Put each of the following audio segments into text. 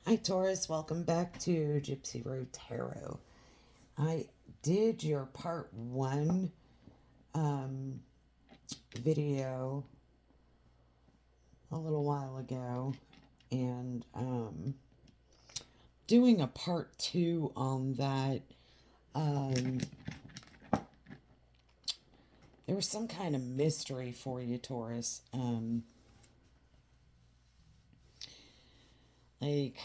Hi Taurus, welcome back to Gypsy Road Tarot. I did your part one um, video a little while ago, and doing a part two on that. Um, there was some kind of mystery for you, Taurus. Like,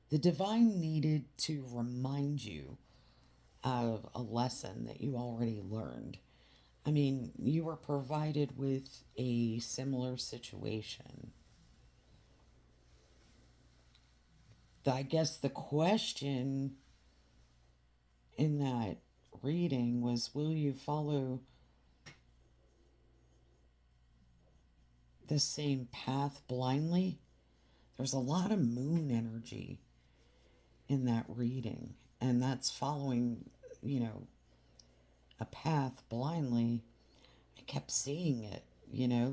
the divine needed to remind you of a lesson that you already learned. I mean, you were provided with a similar situation. I guess the question in that reading was, will you follow the same path blindly? There's a lot of moon energy in that reading, and that's following, you know, a path blindly. I kept seeing it,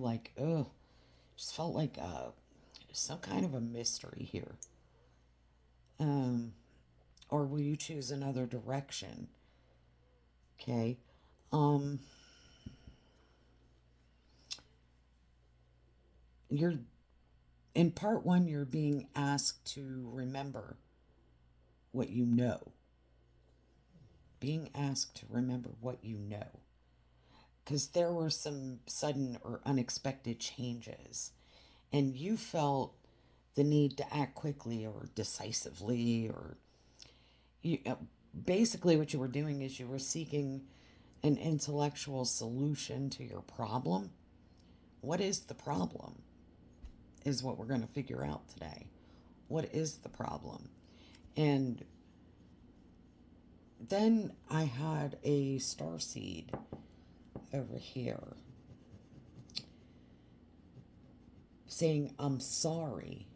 like, oh, just felt like some kind of a mystery here. Um, or will you choose another direction? Okay. Um, you're in part one, you're being asked to remember what you know. Being asked to remember what you know. Because there were some sudden or unexpected changes, and you felt the need to act quickly or decisively, or you, basically, what you were doing is you were seeking an intellectual solution to your problem. What is the problem? Is what we're going to figure out today. What is the problem? And then I had a star seed over here saying, I'm sorry.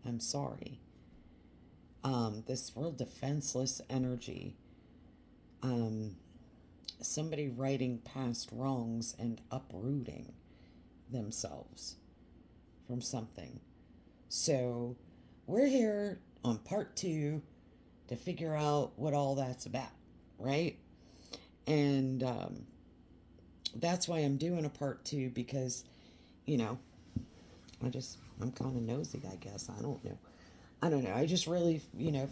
I'm sorry. This real defenseless energy. Um, Somebody writing past wrongs and uprooting themselves from something. So we're here on part two to figure out what all that's about, right? And that's why I'm doing a part two because, you know, I'm kind of nosy, I guess. I don't know. I don't know. I just really,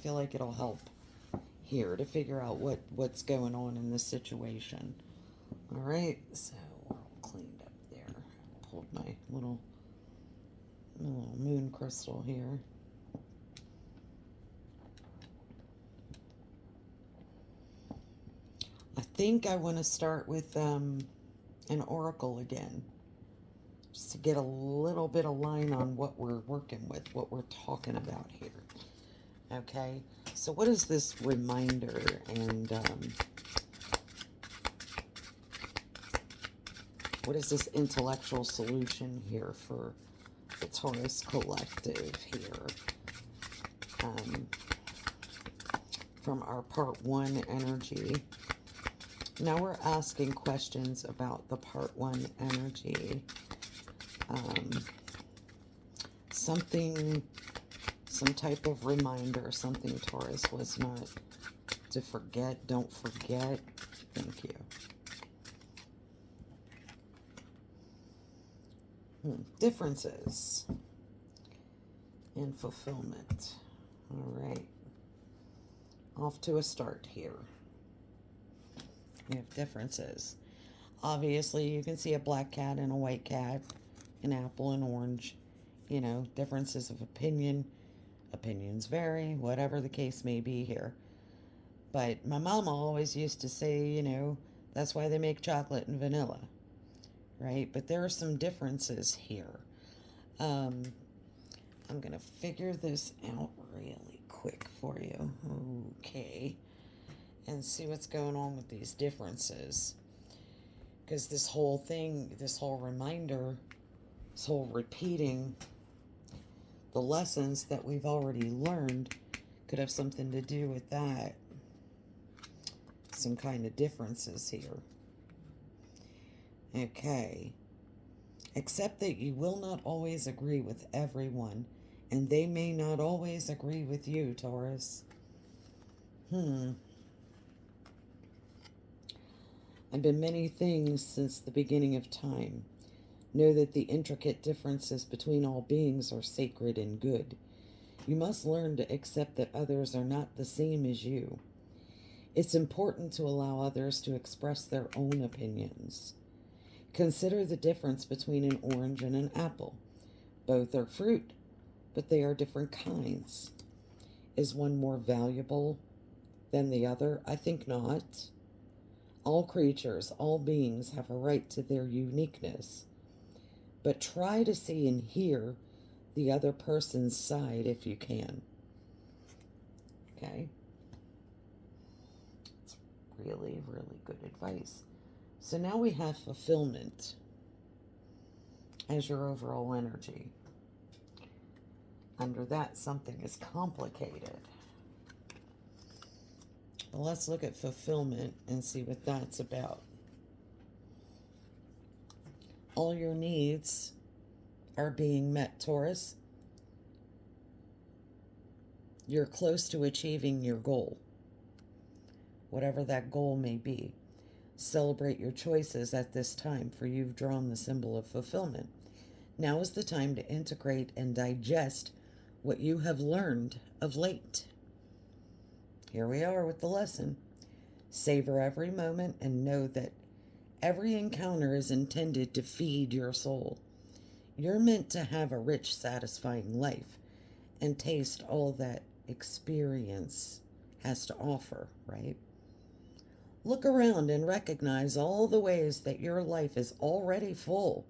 feel like it'll help here to figure out what's going on in this situation. All right. So we're all cleaned up there. Pulled my little moon crystal here. I think I want to start with an oracle again, just to get a little bit of line on what we're working with, what we're talking about here. Okay, so what is this reminder, and what is this intellectual solution here for the Taurus collective here? Um, from our part one energy. Now we're asking questions about the part one energy. Um, something, some type of reminder, something Taurus was not to forget. Don't forget. Thank you. Differences in fulfillment. All right. Off to a start here. We have differences. Obviously, you can see a black cat and a white cat, an apple and orange. Differences of opinion. Opinions vary, whatever the case may be here. But my mama always used to say, that's why they make chocolate and vanilla, right? But there are some differences here. Um, I'm going to figure this out really quick for you. Okay. And see what's going on with these differences. Because this whole thing, this whole reminder, this whole repeating the lessons that we've already learned could have something to do with that. Some kind of differences here. Okay. Accept that you will not always agree with everyone, and they may not always agree with you, Taurus. I've been many things since the beginning of time. Know that the intricate differences between all beings are sacred and good. You must learn to accept that others are not the same as you. It's important to allow others to express their own opinions. Consider the difference between an orange and an apple. Both are fruit, but they are different kinds. Is one more valuable than the other? I think not. All creatures, all beings have a right to their uniqueness. But try to see and hear the other person's side if you can. Okay? It's really, really good advice. So now we have fulfillment as your overall energy. Under that, something is complicated. Well, let's look at fulfillment and see what that's about. All your needs are being met, Taurus. You're close to achieving your goal, whatever that goal may be. Celebrate your choices at this time, for you've drawn the symbol of fulfillment. Now is the time to integrate and digest what you have learned of late. Here we are with the lesson. Savor every moment and know that every encounter is intended to feed your soul. You're meant to have a rich, satisfying life and taste all that experience has to offer, right? Look around and recognize all the ways that your life is already full.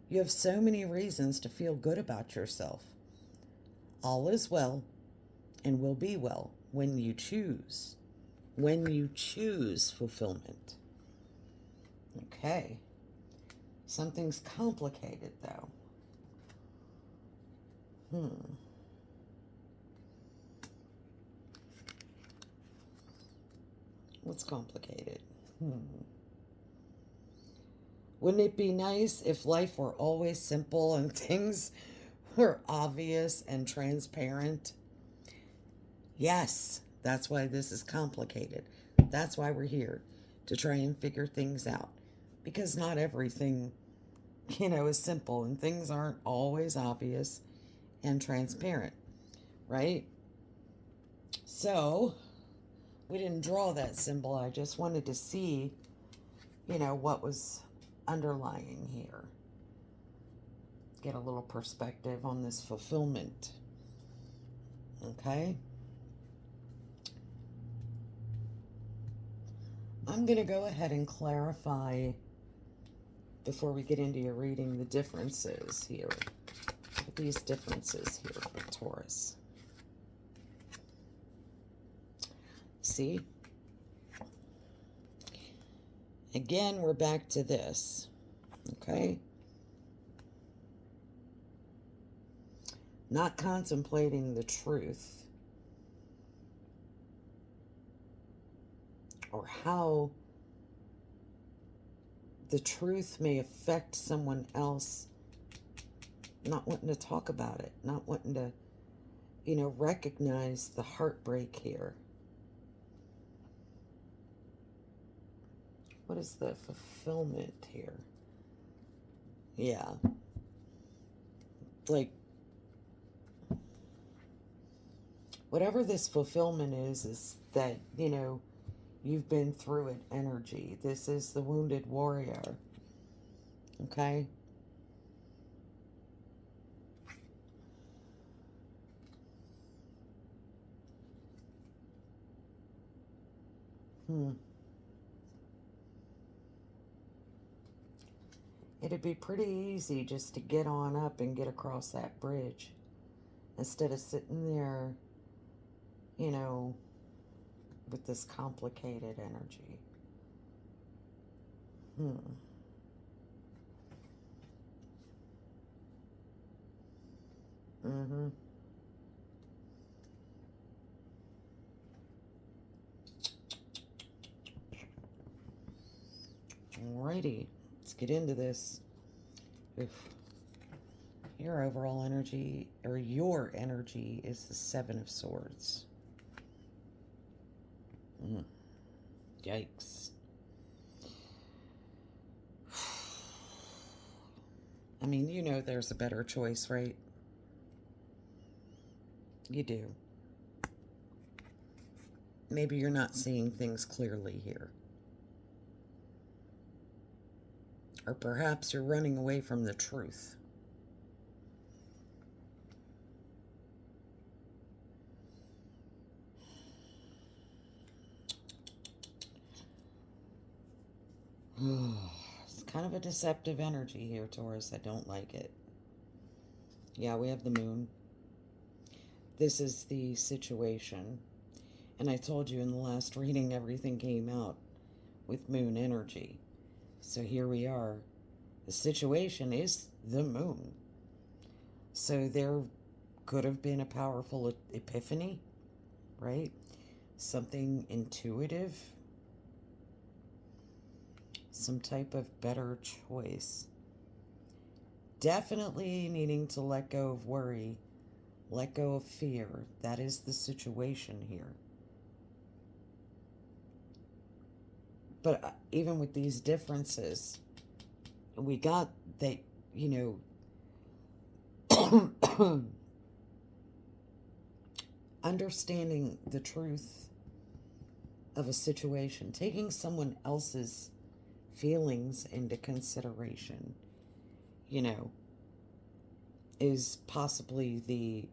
You have so many reasons to feel good about yourself. All is well and will be well when you choose. When you choose fulfillment. Okay. Something's complicated, though. What's complicated? Wouldn't it be nice if life were always simple and things were obvious and transparent? Yes, that's why this is complicated. That's why we're here, to try and figure things out. Because not everything, is simple, and things aren't always obvious and transparent, right? So, we didn't draw that symbol. I just wanted to see, what was underlying here. Get a little perspective on this fulfillment. Okay? I'm going to go ahead and clarify, before we get into your reading, the differences here. These differences here for Taurus. See? Again, we're back to this. Okay? Not contemplating the truth, or how the truth may affect someone else, not wanting to talk about it, not wanting to, recognize the heartbreak here. What is the fulfillment here? Yeah. Like, whatever this fulfillment is that, you've been through it energy. This is the wounded warrior. Okay? It'd be pretty easy just to get on up and get across that bridge instead of sitting there, with this complicated energy. Alrighty, let's get into this. Oof. Your overall energy, or your energy, is the Seven of Swords. Yikes. I mean, you know there's a better choice, right? You do. Maybe you're not seeing things clearly here. Or perhaps you're running away from the truth. It's kind of a deceptive energy here, Taurus. I don't like it. Yeah, we have the moon. This is the situation. And I told you in the last reading, everything came out with moon energy. So here we are. The situation is the moon. So there could have been a powerful epiphany, right? Something intuitive. Some type of better choice. Definitely needing to let go of worry, let go of fear. That is the situation here. But even with these differences, we got that, understanding the truth of a situation, taking someone else's feelings into consideration, is possibly the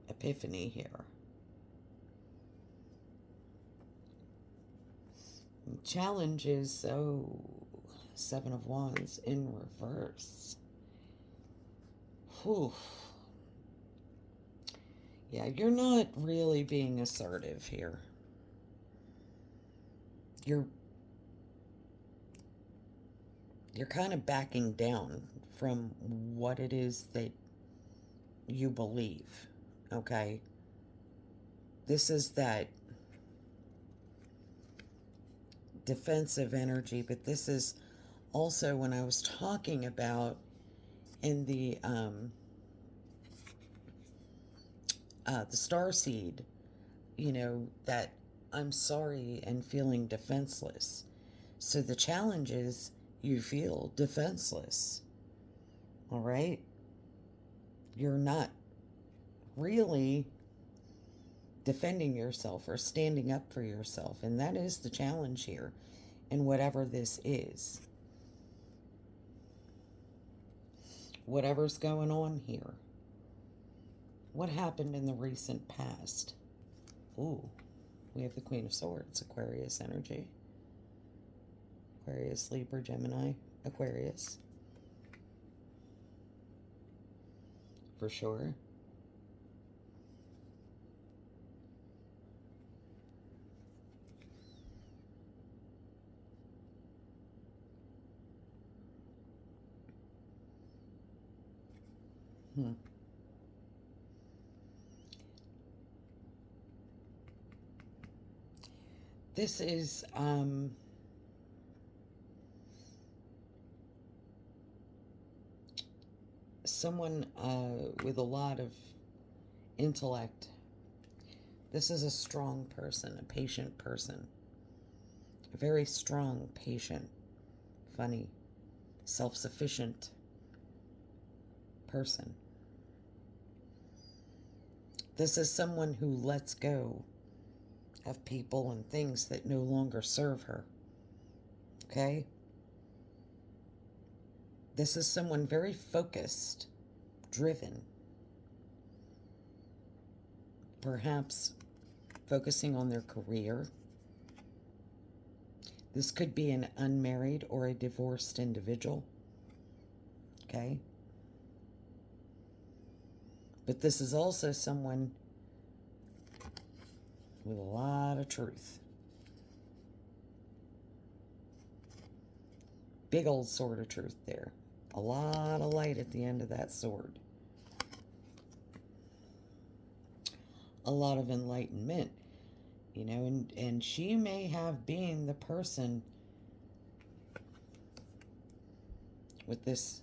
epiphany here. Challenge is, Seven of Wands in reverse. Whew. Yeah, you're not really being assertive here. You're kind of backing down from what it is that you believe, okay? This is that defensive energy, but this is also when I was talking about in the starseed, that I'm sorry and feeling defenseless. So the challenge is you feel defenseless, all right? You're not really defending yourself or standing up for yourself, and that is the challenge here in whatever this is. Whatever's going on here. What happened in the recent past? Ooh, we have the Queen of Swords, Aquarius energy. Aquarius, Libra, Gemini, Aquarius. For sure. This is someone with a lot of intellect. This is a strong person, a patient person. A very strong, patient, funny, self-sufficient person. This is someone who lets go of people and things that no longer serve her. Okay? This is someone very focused, driven. Perhaps focusing on their career. This could be an unmarried or a divorced individual. Okay? But this is also someone with a lot of truth. Big old sword of truth there. A lot of light at the end of that sword. A lot of enlightenment. And she may have been the person with this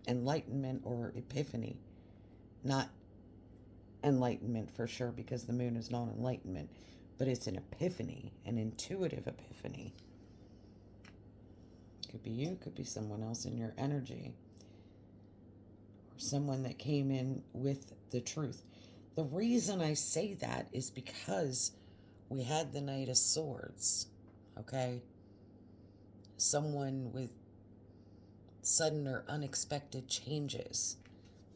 enlightenment or epiphany. Not enlightenment for sure, because the moon is not enlightenment, but it's an epiphany, an intuitive epiphany. Could be you, could be someone else in your energy, or someone that came in with the truth. The reason I say that is because we had the Knight of Swords, okay? Someone with sudden or unexpected changes.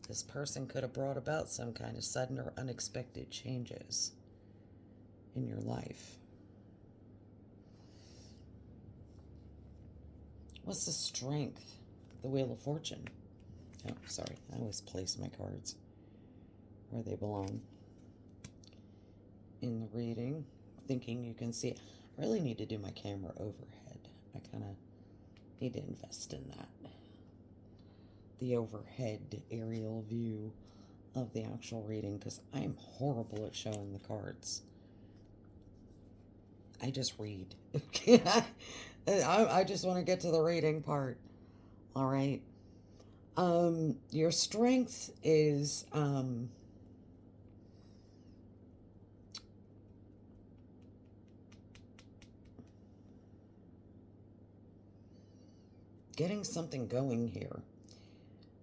This person could have brought about some kind of sudden or unexpected changes in your life. What's the strength? The Wheel of Fortune. Oh, sorry. I always place my cards where they belong in the reading, thinking you can see it. I really need to do my camera overhead. I kind of need to invest in that. The overhead aerial view of the actual reading, because I am horrible at showing the cards. I just read. I just want to get to the reading part. All right. Your strength is getting something going here.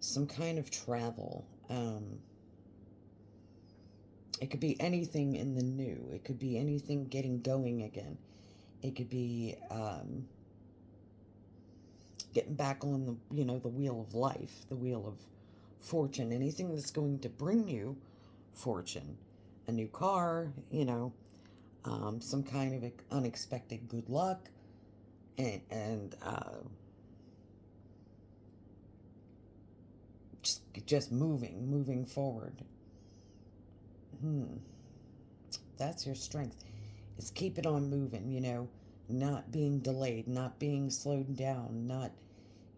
Some kind of travel. It could be anything in the new. It could be anything getting going again. It could be getting back on the wheel of life, the wheel of fortune, anything that's going to bring you fortune. A new car, some kind of unexpected good luck, and just moving forward. That's your strength. Is keep it on moving, not being delayed, not being slowed down, not,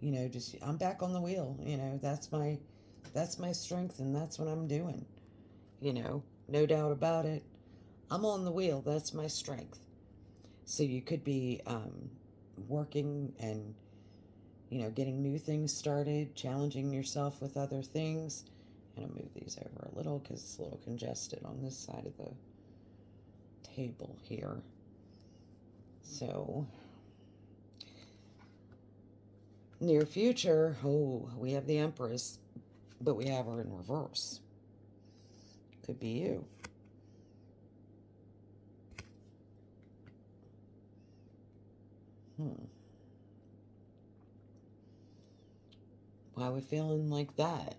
just I'm back on the wheel, that's my strength, and that's what I'm doing. No doubt about it. I'm on the wheel. That's my strength. So you could be working and, getting new things started, challenging yourself with other things. I'm going to move these over a little because it's a little congested on this side of the table here. So, near future, we have the Empress, but we have her in reverse. Could be you. Why are we feeling like that?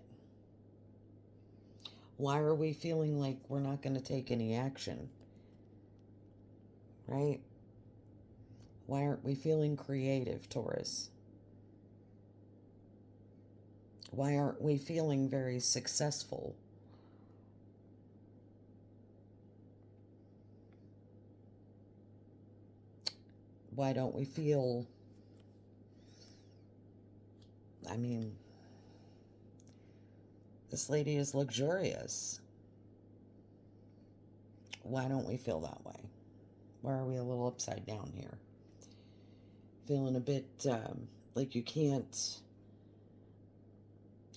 Why are we feeling like we're not going to take any action? Right? Why aren't we feeling creative, Taurus? Why aren't we feeling very successful? Why don't we feel, this lady is luxurious. Why don't we feel that way? Why are we a little upside down here? Feeling a bit like you can't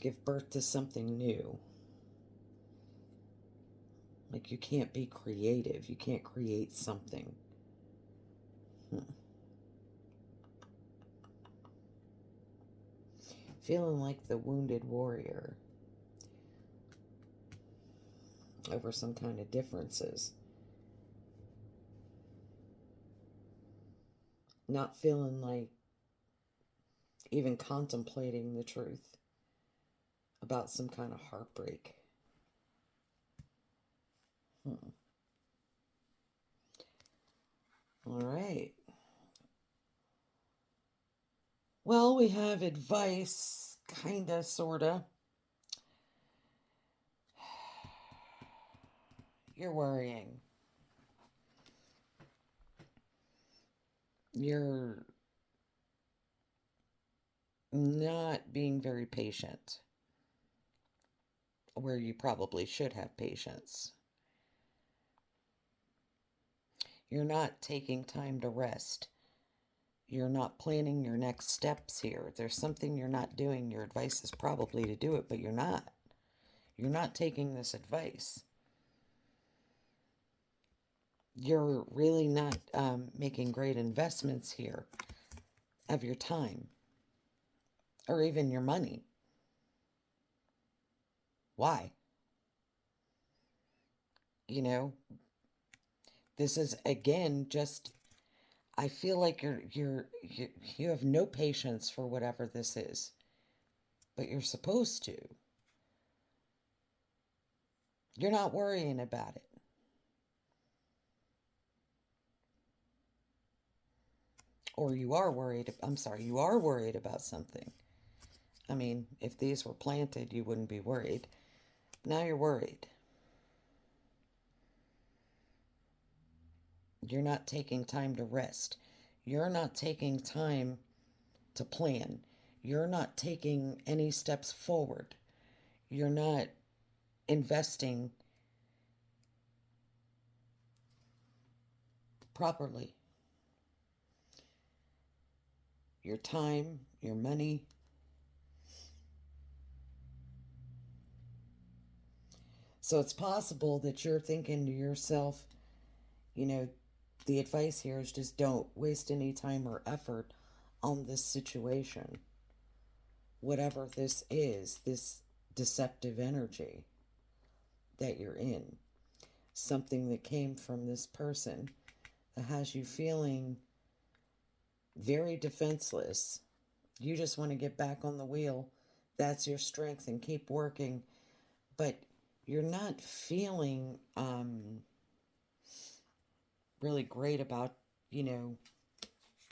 give birth to something new. Like you can't be creative. You can't create something. Feeling like the wounded warrior over some kind of differences. Not feeling like even contemplating the truth about some kind of heartbreak. All right. Well, we have advice, kinda, sorta. You're worrying. You're not being very patient, where you probably should have patience. You're not taking time to rest. You're not planning your next steps here. There's something you're not doing. Your advice is probably to do it, but you're not. You're not taking this advice. You're really not making great investments here of your time or even your money. Why? You know, this is again just I feel like you have no patience for whatever this is, but you're supposed to. You're not worrying about it. Or you are worried, I'm sorry, you are worried about something. I mean, if these were planted, you wouldn't be worried. Now you're worried. You're not taking time to rest. You're not taking time to plan. You're not taking any steps forward. You're not investing properly. Your time, your money. So it's possible that you're thinking to yourself, you know, the advice here is just don't waste any time or effort on this situation. Whatever this is, this deceptive energy that you're in, something that came from this person that has you feeling very defenseless. You just want to get back on the wheel. That's your strength and keep working. But you're not feeling really great about, you know,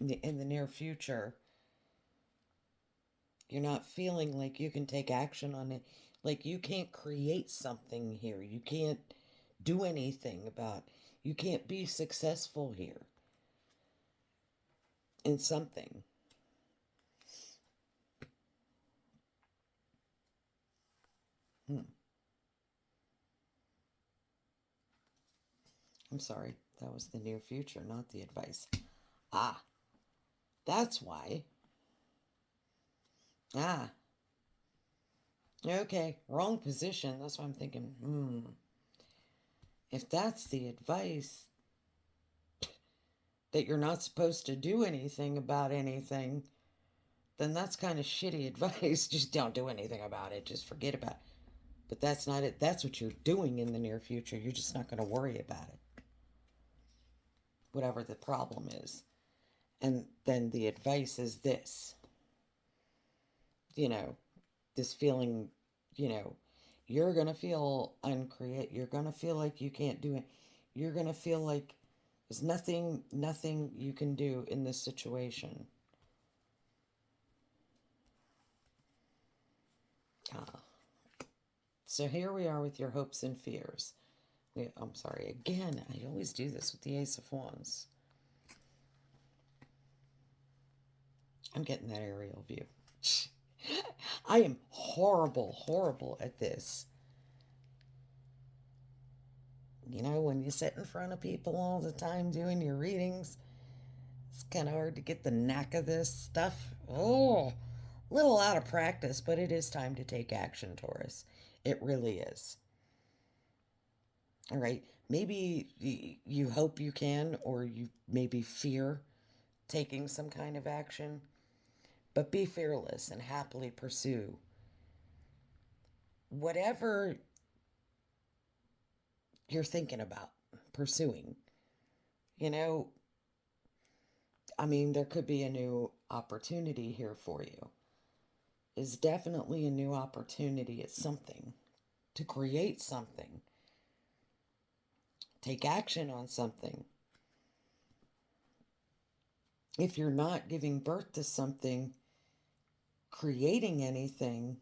in the near future. You're not feeling like you can take action on it. Like you can't create something here. You can't do anything about. You can't be successful here in something. Hmm. I'm sorry. That was the near future, not the advice. Ah, that's why. Ah, okay. Wrong position. That's why I'm thinking, if that's the advice that you're not supposed to do anything about anything, then that's kind of shitty advice. Just don't do anything about it. Just forget about it. But that's not it. That's what you're doing in the near future. You're just not going to worry about it, whatever the problem is. And then the advice is this, you know, this feeling, you know, you're going to feel uncreate. You're going to feel like you can't do it. You're going to feel like there's nothing you can do in this situation. Ah. So here we are with your hopes and fears. I'm sorry, again, I always do this with the Ace of Wands. I'm getting that aerial view. I am horrible at this. You know, when you sit in front of people all the time doing your readings, it's kind of hard to get the knack of this stuff. Oh, a little out of practice, but it is time to take action, Taurus. It really is. All right. Maybe you hope you can, or you maybe fear taking some kind of action, but be fearless and happily pursue whatever you're thinking about pursuing. You know, I mean, there could be a new opportunity here for you. Is definitely a new opportunity at something to create something, take action on something. If you're not giving birth to something, creating anything,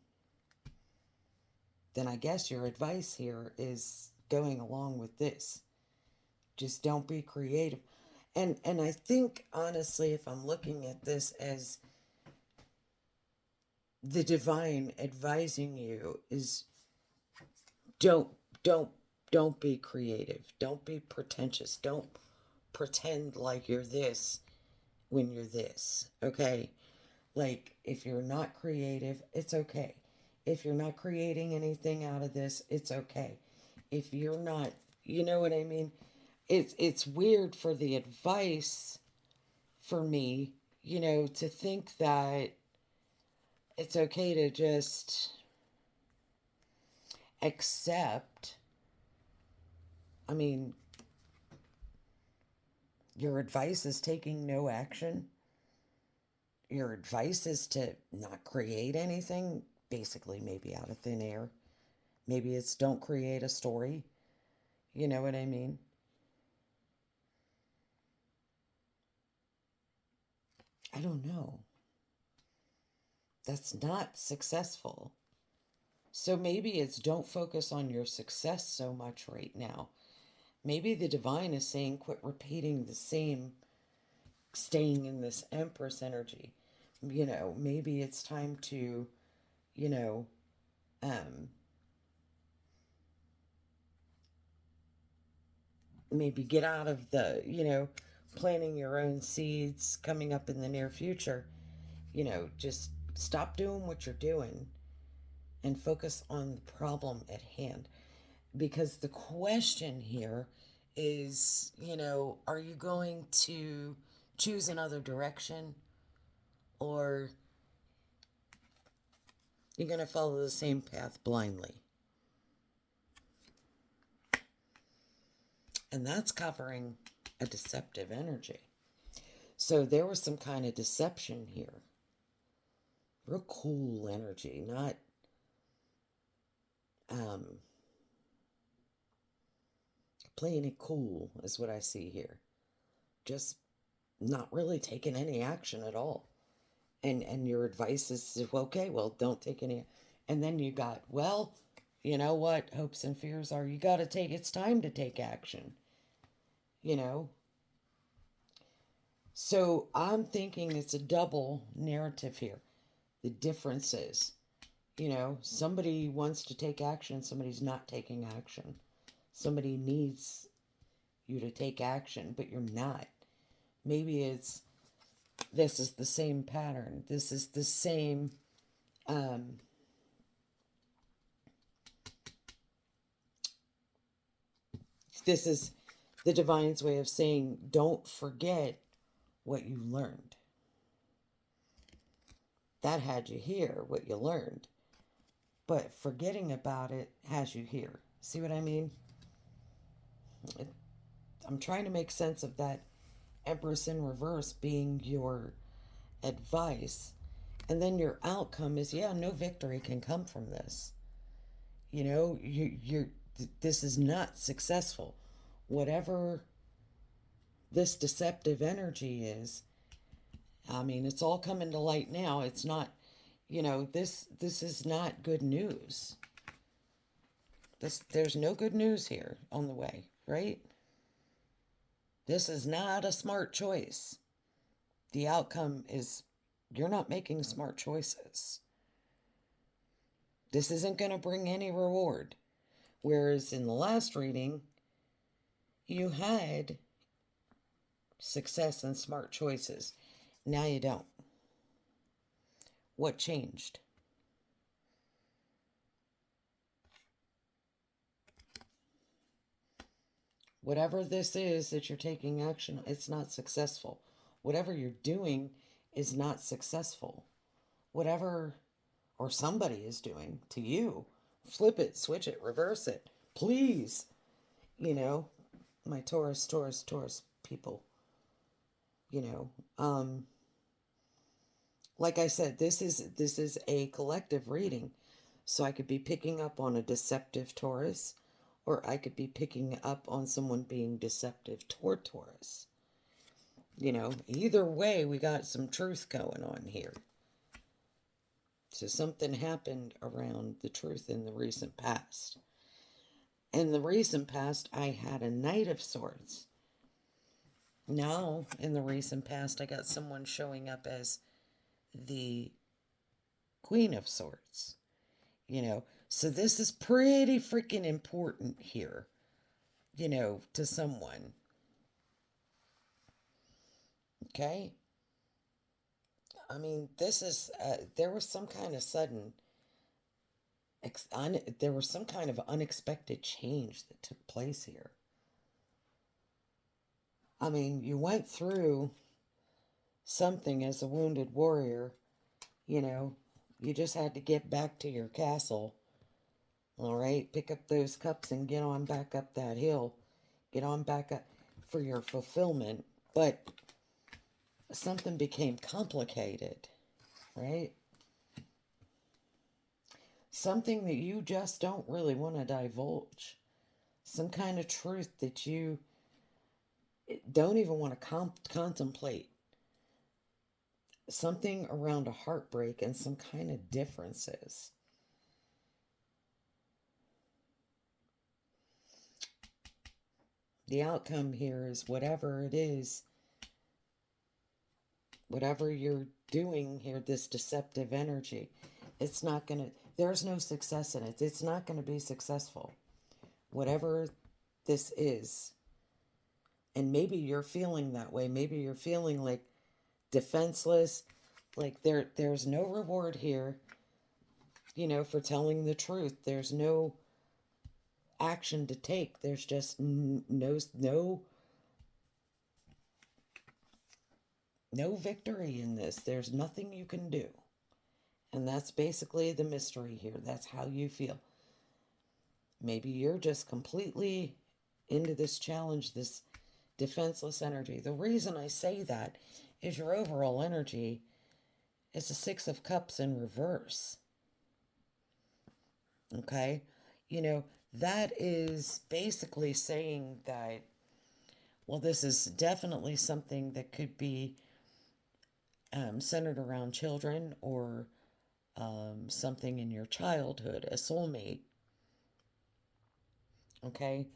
then I guess your advice here is going along with this. Just don't be creative. And I think honestly, if I'm looking at this as the divine advising you, is don't don't don't be creative. Don't be pretentious. Don't pretend like you're this when you're this, okay? Like, if you're not creative, it's okay. If you're not creating anything out of this, it's okay. If you're not, you know what I mean? It's weird for the advice for me, to think that it's okay to just accept. I mean, your advice is taking no action. Your advice is to not create anything, basically, maybe out of thin air. Maybe it's don't create a story. You know what I mean? I don't know. That's not successful. So maybe it's don't focus on your success so much right now. Maybe the divine is saying quit repeating the same, staying in this Empress energy. Maybe it's time to, you know, um, maybe get out of the, planting your own seeds coming up in the near future. Just stop doing what you're doing and focus on the problem at hand. Because the question here is, are you going to choose another direction, or you're going to follow the same path blindly? And that's covering a deceptive energy. So there was some kind of deception here. Real cool energy, not um, playing it cool, is what I see here. Just not really taking any action at all. And your advice is, okay, well, don't take any. And then you got, well, you know what hopes and fears are? You got to take, it's time to take action, you know? So I'm thinking it's a double narrative here. The difference is, somebody wants to take action, somebody's not taking action. Somebody needs you to take action, but you're not. Maybe it's, this is the same pattern. This is the same, um, this is the divine's way of saying, don't forget what you learned. That had you here, what you learned. But forgetting about it has you here. See what I mean? It, I'm trying to make sense of that Empress in reverse being your advice. And then your outcome is, yeah, no victory can come from this. This is not successful. Whatever this deceptive energy is, I mean, it's all coming to light now. It's not, this is not good news. There's no good news here on the way, right? This is not a smart choice. The outcome is you're not making smart choices. This isn't going to bring any reward. Whereas in the last reading, you had success and smart choices. Now you don't. What changed? Whatever this is that you're taking action, it's not successful. Whatever you're doing is not successful. Whatever, or somebody is doing to you, flip it, switch it, reverse it. Please. My Taurus people, you know. Like I said, this is a collective reading. So I could be picking up on a deceptive Taurus, or I could be picking up on someone being deceptive toward Taurus. Either way, we got some truth going on here. So something happened around the truth in the recent past. In the recent past, I had a Knight of Swords. Now, in the recent past, I got someone showing up as the Queen of Swords. So this is pretty freaking important here, to someone. Okay? I mean, this is, there was some kind of there was some kind of unexpected change that took place here. I mean, you went through something as a wounded warrior, you know, you just had to get back to your castle, all right? Pick up those cups and get on back up that hill. Get on back up for your fulfillment. But something became complicated, right? Something that you just don't really want to divulge. Some kind of truth that you don't even want to contemplate. Something around a heartbreak and some kind of differences. The outcome here is whatever it is, whatever you're doing here, this deceptive energy, it's not going to, there's no success in it. It's not going to be successful. Whatever this is. And maybe you're feeling that way. Maybe you're feeling like defenseless, like there's no reward here, for telling the truth. There's no action to take. There's just no victory in this. There's nothing you can do. And that's basically the mystery here. That's how you feel. Maybe you're just completely into this challenge, this defenseless energy. The reason I say that is your overall energy is the Six of Cups in reverse. Okay? That is basically saying that, well, this is definitely something that could be centered around children or something in your childhood, a soulmate. Okay?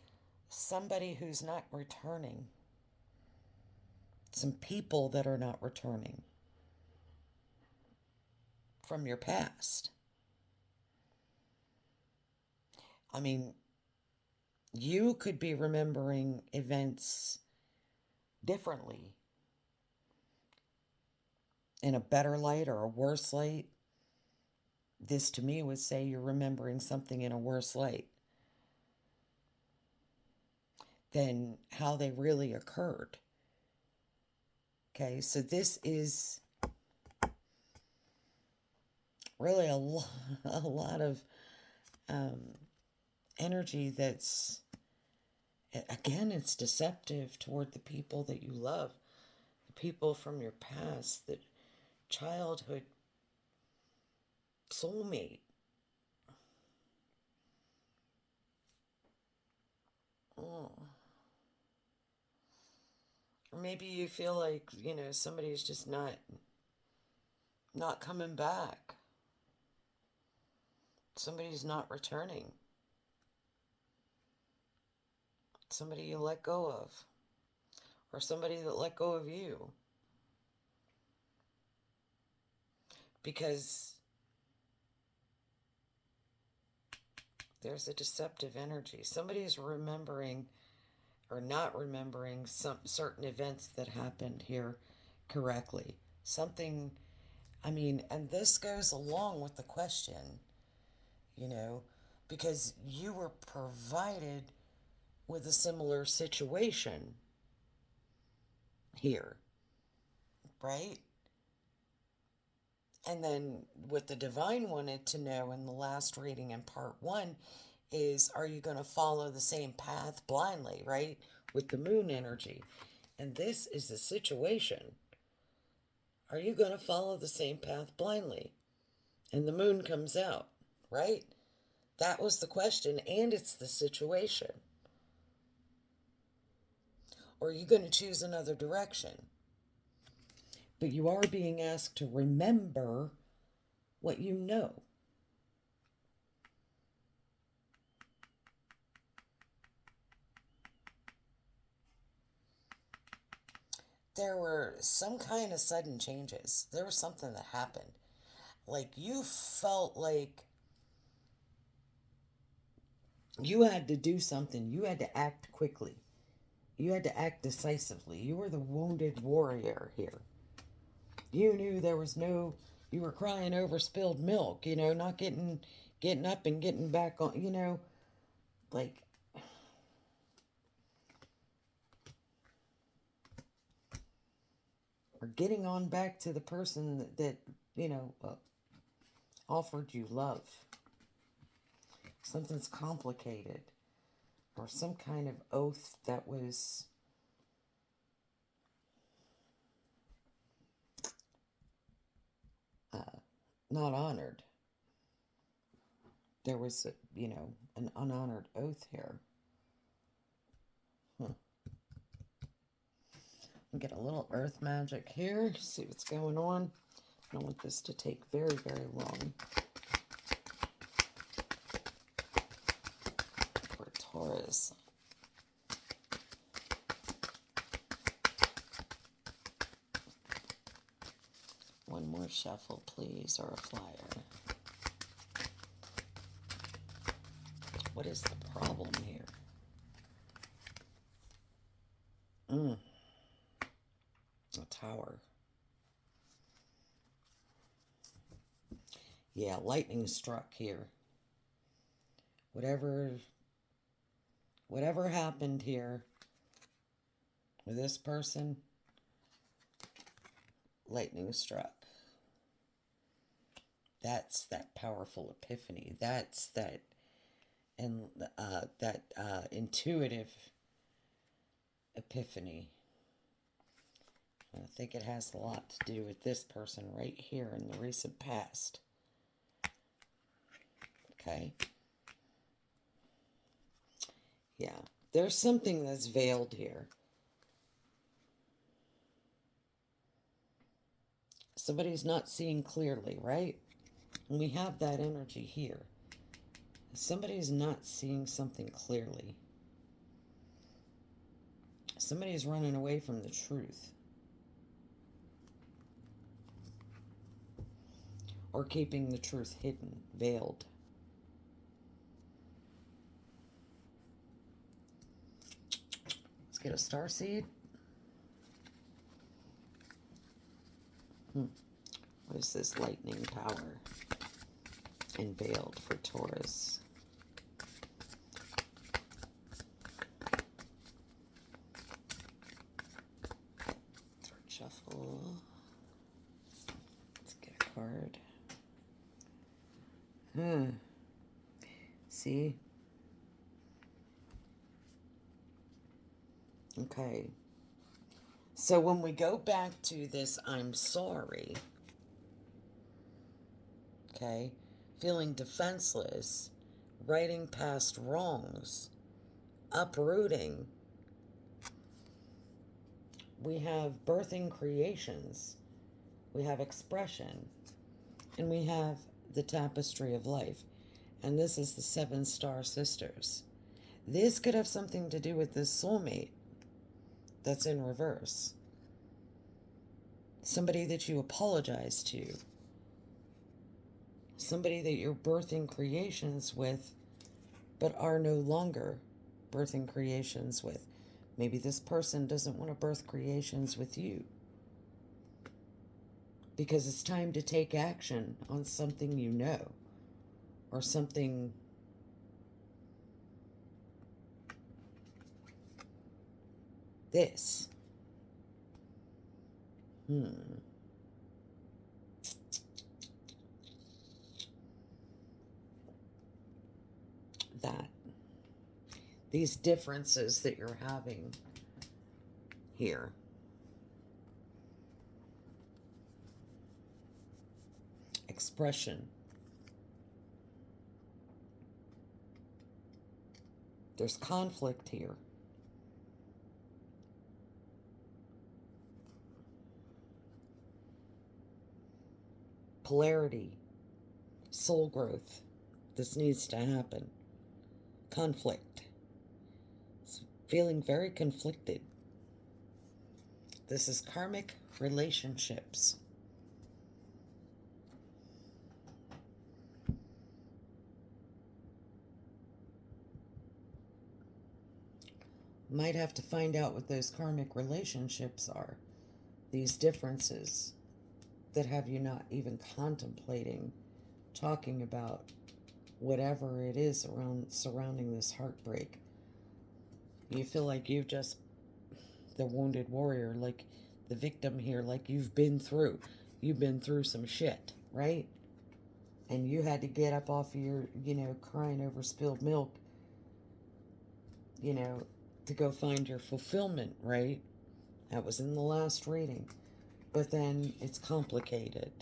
Somebody who's not returning. Some people that are not returning from your past. I mean, you could be remembering events differently, in a better light or a worse light. This to me would say you're remembering something in a worse light than how they really occurred. Okay, so this is really a lot of energy that's, again, it's deceptive toward the people that you love, the people from your past, the childhood soulmate. Oh. Or maybe you feel like, somebody's just not coming back. Somebody's not returning. Somebody you let go of. Or somebody that let go of you. Because there's a deceptive energy. Somebody's remembering or not remembering some certain events that happened here correctly. Something, I mean, and this goes along with the question, you know, because you were provided with a similar situation here, right? And then what the divine wanted to know in the last reading in part one is, are you going to follow the same path blindly, right? With the moon energy. And this is the situation. Are you going to follow the same path blindly? And the moon comes out, right? That was the question, and it's the situation. Or are you going to choose another direction? But you are being asked to remember what you know. There were some kind of sudden changes. There was something that happened. Like you felt like you had to do something. You had to act quickly. You had to act decisively. You were the wounded warrior here. You knew there was no, you were crying over spilled milk, not getting up and getting back on, like, or getting on back to the person that offered you love. Something's complicated, or some kind of oath that was not honored. There was, an unhonored oath here. Huh. Get a little earth magic here, see what's going on. I don't want this to take very, very long. For Taurus. One more shuffle, please, or a flyer. What is the problem here? A tower. Yeah, lightning struck here. Whatever happened here with this person, lightning struck. That's that powerful epiphany. That's that, and that intuitive epiphany. I think it has a lot to do with this person right here in the recent past. Okay. Yeah, there's something that's veiled here. Somebody's not seeing clearly, right? And we have that energy here. Somebody's not seeing something clearly. Somebody's running away from the truth. Or keeping the truth hidden, veiled. Let's get a starseed. What is this lightning power? And veiled for Taurus. Third shuffle. Let's get a card. See? Okay. So when we go back to this, I'm sorry. Okay? Feeling defenseless, righting past wrongs, uprooting. We have birthing creations. We have expression. And we have the tapestry of life. And this is the 7-star sisters. This could have something to do with this soulmate that's in reverse. Somebody that you apologize to. Somebody that you're birthing creations with, but are no longer birthing creations with. Maybe this person doesn't want to birth creations with you. Because it's time to take action on something you know. Or something this. That. These differences that you're having here. Expression. There's conflict here. Polarity. Soul growth. This needs to happen. Conflict. It's feeling very conflicted. This is karmic relationships. Might have to find out what those karmic relationships are. These differences. that have you not even contemplating talking about whatever it is around surrounding this heartbreak. You feel like you've just the wounded warrior, like the victim here, like you've been through some shit, right? And you had to get up off of your, crying over spilled milk, you know, to go find your fulfillment, right? That was in the last reading. But then it's complicated.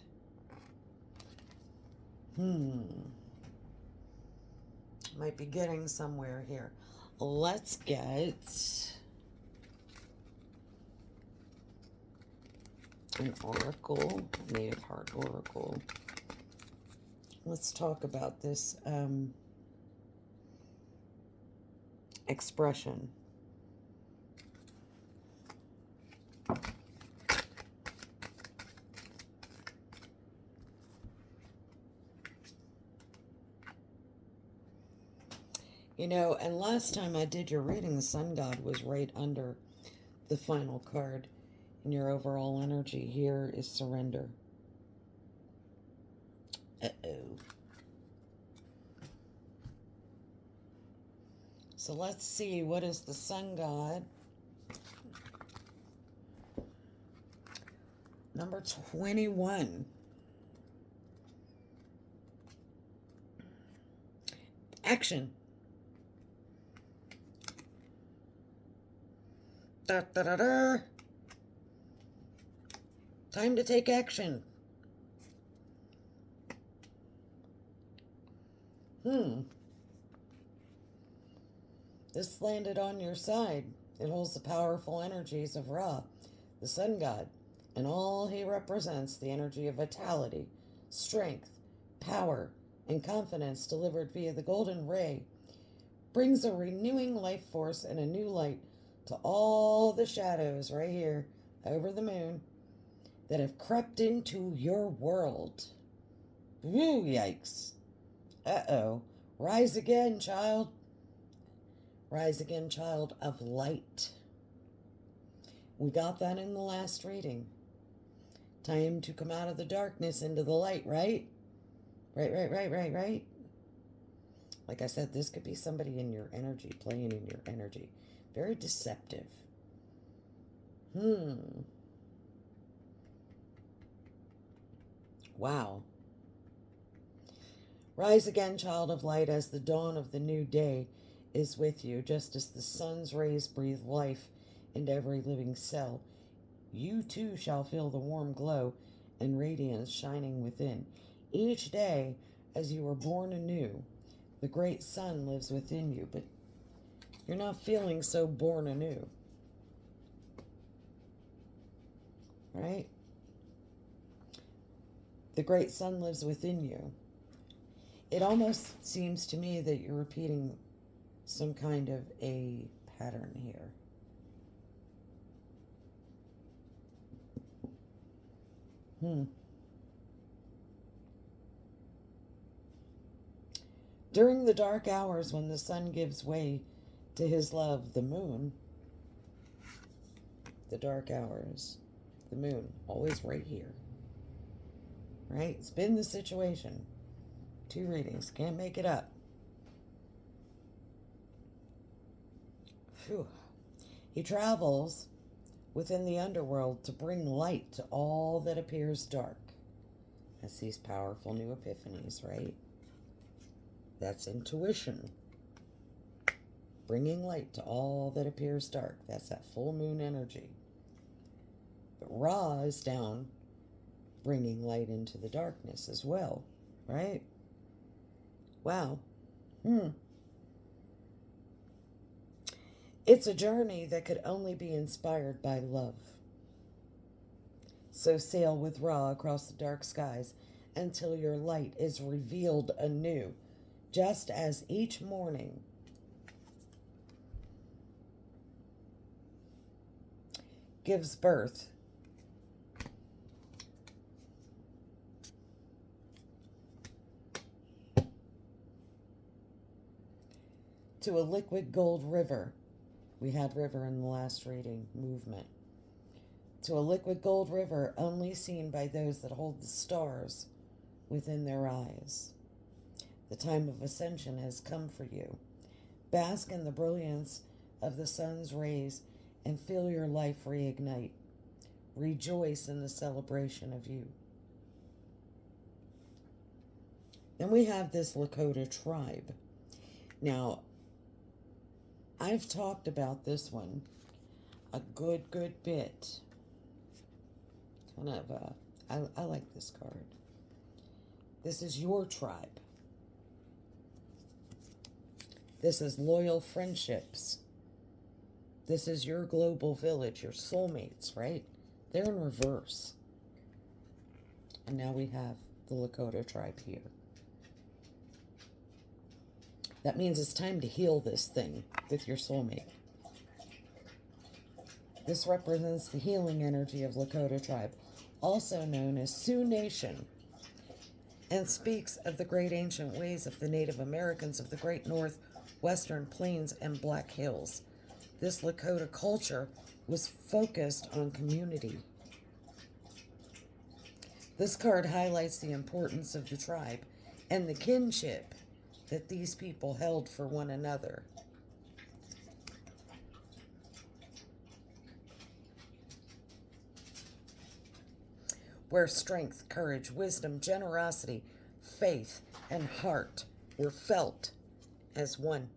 Might be getting somewhere here. Let's get an oracle, native heart oracle. Let's talk about this expression. And last time I did your reading, the sun god was right under the final card in your overall energy. Here is surrender. Uh-oh. So let's see, what is the sun god? Number 21. Action. Da, da, da, da. Time to take action. This landed on your side. It holds the powerful energies of Ra, the sun god, and all he represents, the energy of vitality, strength, power, and confidence delivered via the golden ray, brings a renewing life force and a new light to all the shadows right here over the moon that have crept into your world. Woo, yikes. Uh-oh. Rise again, child. Rise again, child of light. We got that in the last reading. Time to come out of the darkness into the light, right? Right. Like I said, this could be somebody in your energy, playing in your energy. Very deceptive. Wow. Rise again, child of light, as the dawn of the new day is with you, just as the sun's rays breathe life into every living cell. You too shall feel the warm glow and radiance shining within. Each day, as you are born anew, the great sun lives within you, but you're not feeling so born anew. Right? The great sun lives within you. It almost seems to me that you're repeating some kind of a pattern here. During the dark hours when the sun gives way to his love, the moon, the dark hours, the moon, always right here. Right? It's been the situation. 2 readings. Can't make it up. Phew. He travels within the underworld to bring light to all that appears dark. That's these powerful new epiphanies, right? That's intuition. Bringing light to all that appears dark. That's that full moon energy. But Ra is down, bringing light into the darkness as well, right? Wow. It's a journey that could only be inspired by love. So sail with Ra across the dark skies until your light is revealed anew, just as each morning gives birth to a liquid gold river. We had river in the last reading, movement. to a liquid gold river only seen by those that hold the stars within their eyes. The time of ascension has come for you. Bask in the brilliance of the sun's rays and feel your life reignite. Rejoice in the celebration of you. Then we have this Lakota tribe. Now, I've talked about this one a good bit. Kind of, I like this card. This is your tribe. This is loyal friendships. This is your global village, your soulmates, right? They're in reverse. And now we have the Lakota tribe here. That means it's time to heal this thing with your soulmate. This represents the healing energy of Lakota tribe, also known as Sioux Nation, and speaks of the great ancient ways of the Native Americans of the Great North, Western Plains, and Black Hills. This Lakota culture was focused on community. This card highlights the importance of the tribe and the kinship that these people held for one another. Where strength, courage, wisdom, generosity, faith, and heart were felt as one.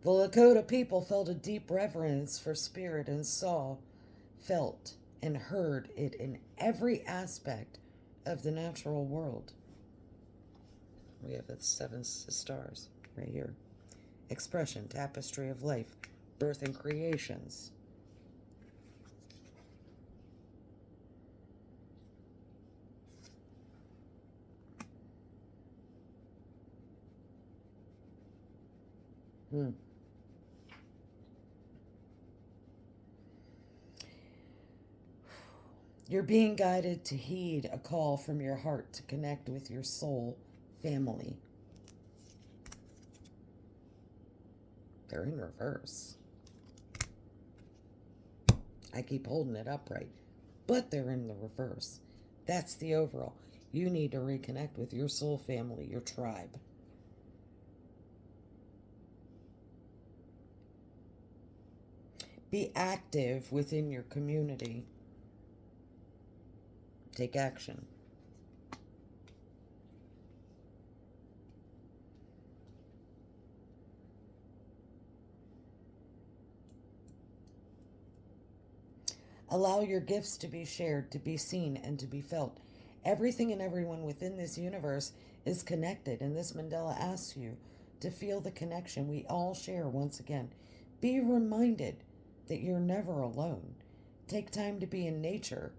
The Lakota people felt a deep reverence for spirit and saw, felt, and heard it in every aspect of the natural world. We have the 7 stars right here. Expression, tapestry of life, birth and creations. You're being guided to heed a call from your heart to connect with your soul family. They're in reverse. I keep holding it upright, but they're in the reverse. That's the overall. You need to reconnect with your soul family, your tribe. Be active within your community. Take action. Allow your gifts to be shared, to be seen, and to be felt. Everything and everyone within this universe is connected, and this Mandela asks you to feel the connection we all share once again. Be reminded that you're never alone. Take time to be in nature,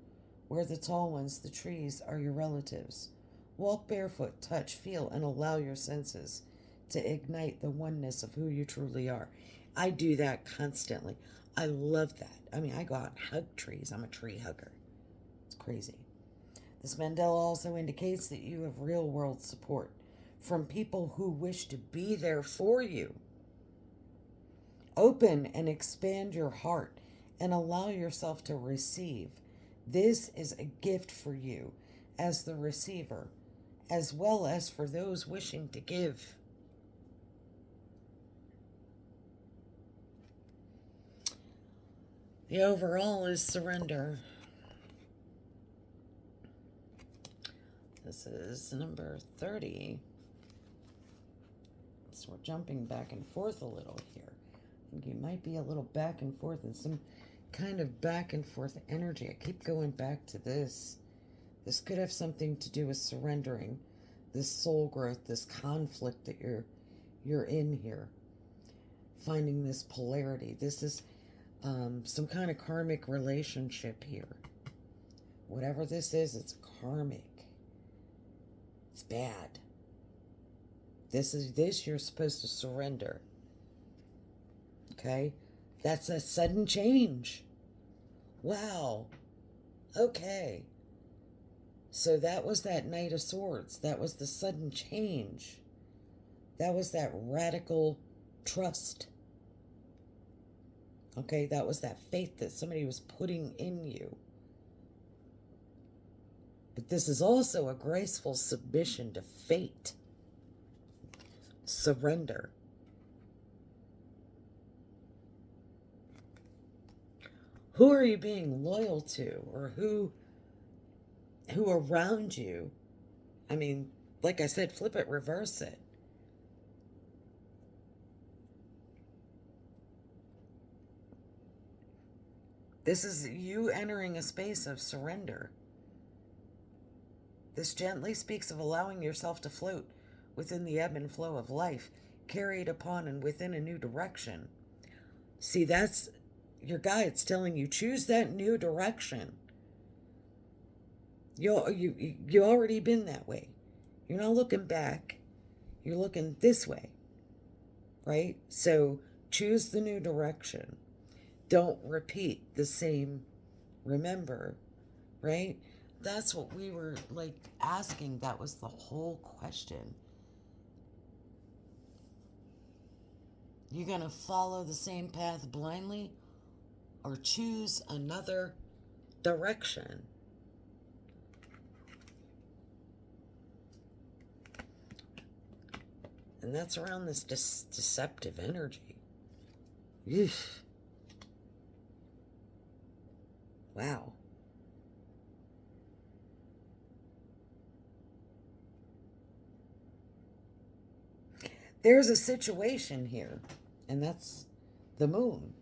where the tall ones, the trees, are your relatives. Walk barefoot, touch, feel, and allow your senses to ignite the oneness of who you truly are. I do that constantly. I love that. I mean, I go out and hug trees. I'm a tree hugger. It's crazy. This Mandela also indicates that you have real world support from people who wish to be there for you. Open and expand your heart and allow yourself to receive. This is a gift for you as the receiver, as well as for those wishing to give. The overall is surrender. This is number 30. So we're jumping back and forth a little here. I think you might be a little back and forth and some kind of back and forth energy. I keep going back to this. This could have something to do with surrendering, this soul growth, this conflict that you're in here. Finding this polarity. This is some kind of karmic relationship here. Whatever this is, it's karmic. It's bad. This you're supposed to surrender. Okay? That's a sudden change. Wow. Okay. So that was that Knight of Swords. That was the sudden change. That was that radical trust. Okay, that was that faith that somebody was putting in you. But this is also a graceful submission to fate. Surrender. Who are you being loyal to, or who around you? I mean, like I said, flip it, reverse it. This is you entering a space of surrender. This gently speaks of allowing yourself to float within the ebb and flow of life, carried upon and within a new direction. See, that's your guides telling you, choose that new direction. You already been that way. You're not looking back. You're looking this way, right? So choose the new direction. Don't repeat the same. Remember, right? That's what we were like asking. That was the whole question. You gonna follow the same path blindly, or choose another direction? And that's around this deceptive energy. Eesh. Wow. There's a situation here, and that's the moon,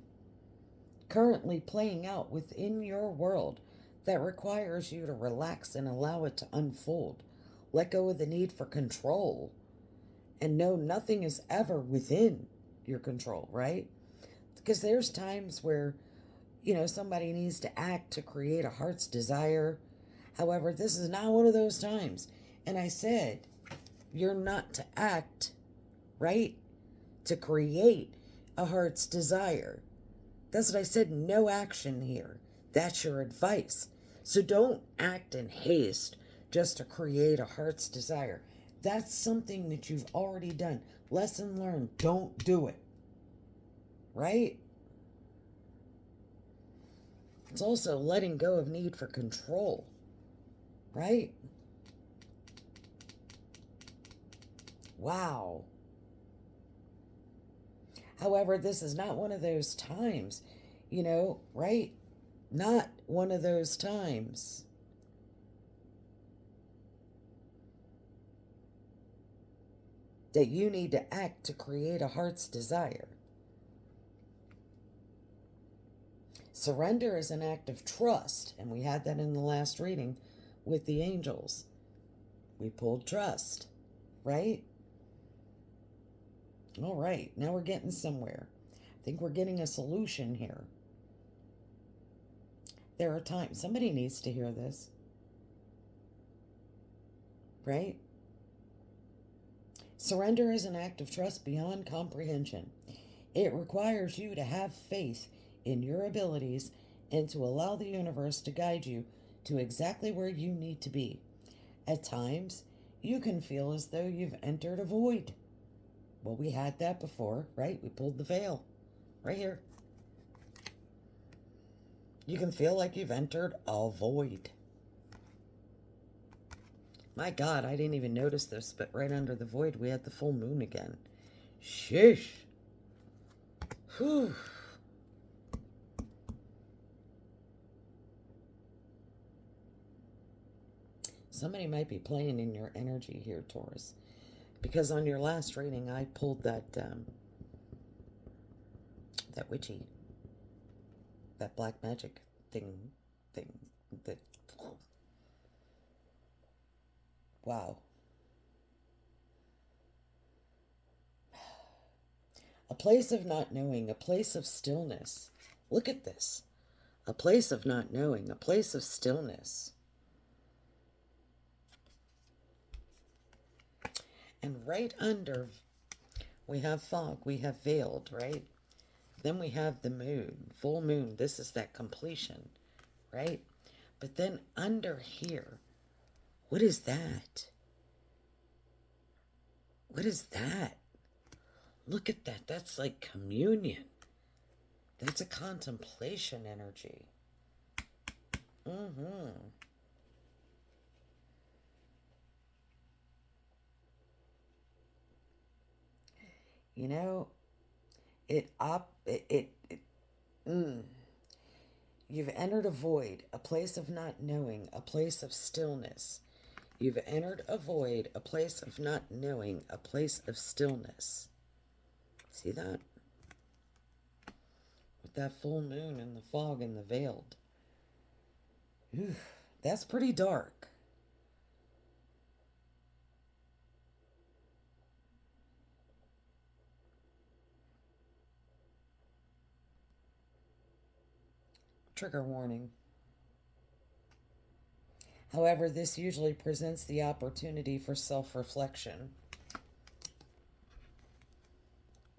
currently playing out within your world that requires you to relax and allow it to unfold. Let go of the need for control and know nothing is ever within your control, right? Because there's times where, somebody needs to act to create a heart's desire. However, this is not one of those times. And I said, you're not to act, right? To create a heart's desire. That's what I said, no action here. That's your advice. So don't act in haste just to create a heart's desire. That's something that you've already done. Lesson learned, don't do it. Right? It's also letting go of need for control. Right? Wow. However, this is not one of those times, right? Not one of those times. That you need to act to create a heart's desire. Surrender is an act of trust, and we had that in the last reading with the angels. We pulled trust, right? All right, now we're getting somewhere. I think we're getting a solution here. There are times, somebody needs to hear this, right? Surrender is an act of trust beyond comprehension. It requires you to have faith in your abilities and to allow the universe to guide you to exactly where you need to be. At times, you can feel as though you've entered a void. Well, we had that before, right? We pulled the veil right here. You can feel like you've entered a void. My God, I didn't even notice this, but right under the void, we had the full moon again. Sheesh. Whew. Somebody might be playing in your energy here, Taurus. Because on your last reading, I pulled that witchy, that black magic thing, that, wow. A place of not knowing, a place of stillness. Look at this. A place of not knowing, a place of stillness. And right under, we have fog, we have veiled, right? Then we have the moon, full moon. This is that completion, right? But then under here, What is that? What is that? Look at that. That's like communion. That's a contemplation energy. Mm-hmm. You know, mm. You've entered a void, a place of not knowing, a place of stillness. You've entered a void, a place of not knowing, a place of stillness. See that? With that full moon and the fog and the veiled. Ooh, that's pretty dark. Trigger warning. However, this usually presents the opportunity for self-reflection.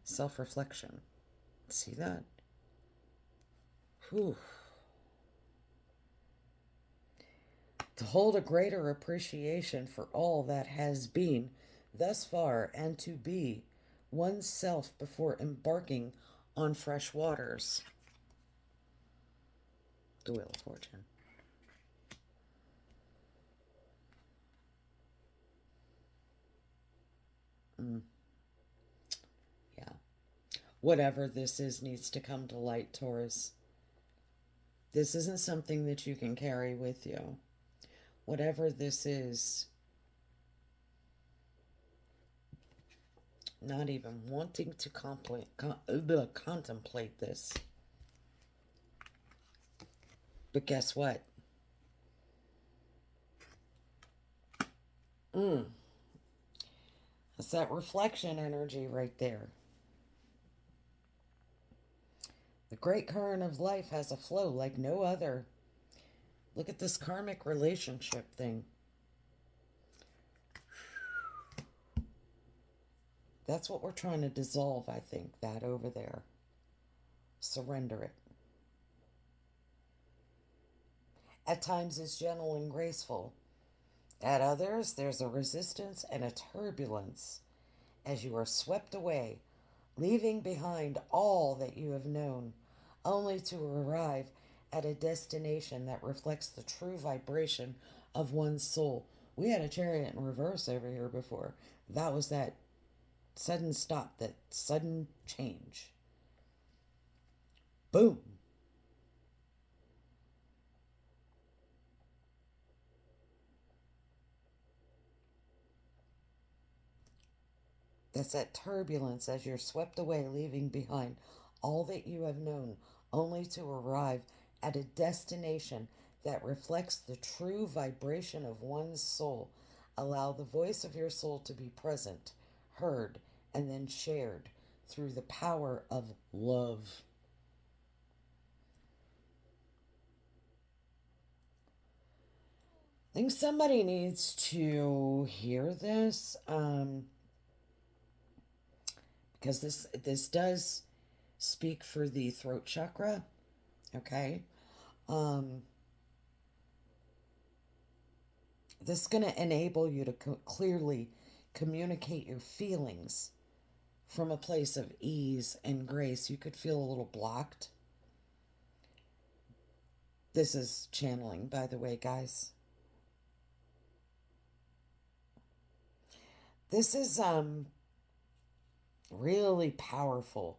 Self-reflection. See that? Whew. To hold a greater appreciation for all that has been thus far and to be oneself before embarking on fresh waters. The Wheel of Fortune. Mm, yeah. Whatever this is needs to come to light, Taurus. This isn't something that you can carry with you. Whatever this is, not even wanting to contemplate this. But guess what? That's that reflection energy right there. The great current of life has a flow like no other. Look at this karmic relationship thing. That's what we're trying to dissolve, I think, that over there. Surrender it. At times it's gentle and graceful. At others, there's a resistance and a turbulence as you are swept away, leaving behind all that you have known, only to arrive at a destination that reflects the true vibration of one's soul. We had a chariot in reverse over here before. That was that sudden stop, that sudden change. Boom. That's that turbulence as you're swept away, leaving behind all that you have known, only to arrive at a destination that reflects the true vibration of one's soul. Allow the voice of your soul to be present, heard, and then shared through the power of love. I think somebody needs to hear this, because this does speak for the throat chakra. Okay, um, this is going to enable you to clearly communicate your feelings from a place of ease and grace. You could feel a little blocked. This is channeling, by the way, guys. This is really powerful.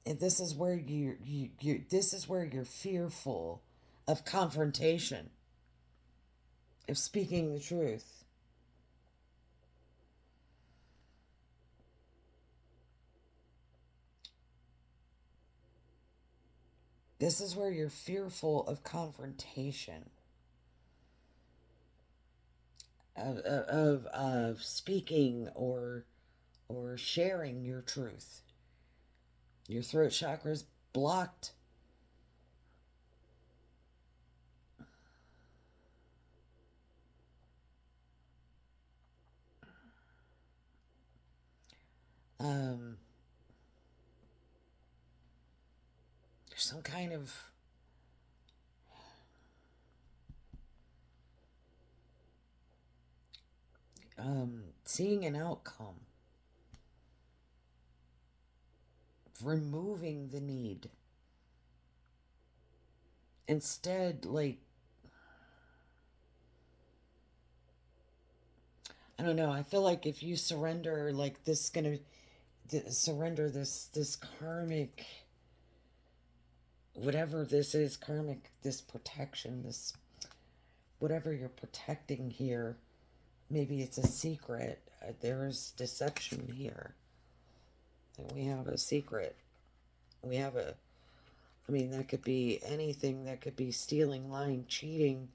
And this is where this is where you're fearful of confrontation, of speaking the truth. This is where you're fearful of confrontation, of speaking or sharing your truth. Your throat chakra is blocked. Um, there's some kind of seeing an outcome, removing the need. Instead, like, I don't know, I feel like if you surrender, like, this is gonna surrender this karmic, whatever this is, karmic, this protection, this whatever you're protecting here. Maybe it's a secret. There's deception here. And we have a secret. We have a, I mean, that could be anything. That could be stealing, lying, cheating,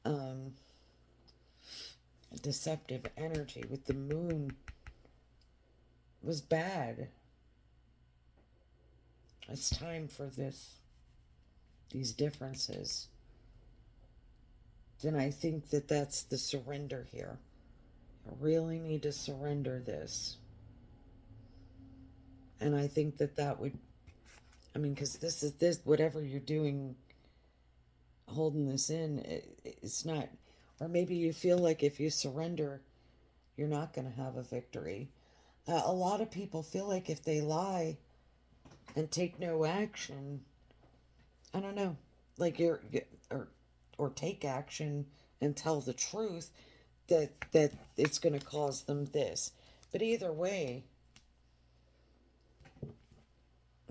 um, deceptive energy with the moon was bad. It's time for these differences. Then I think that that's the surrender here. I really need to surrender this. And I think that that would, I mean, because this, whatever you're doing, holding this in, it's not, or maybe you feel like if you surrender, you're not going to have a victory. A lot of people feel like if they lie and take no action, I don't know, like or or take action and tell the truth, that it's going to cause them this. But either way,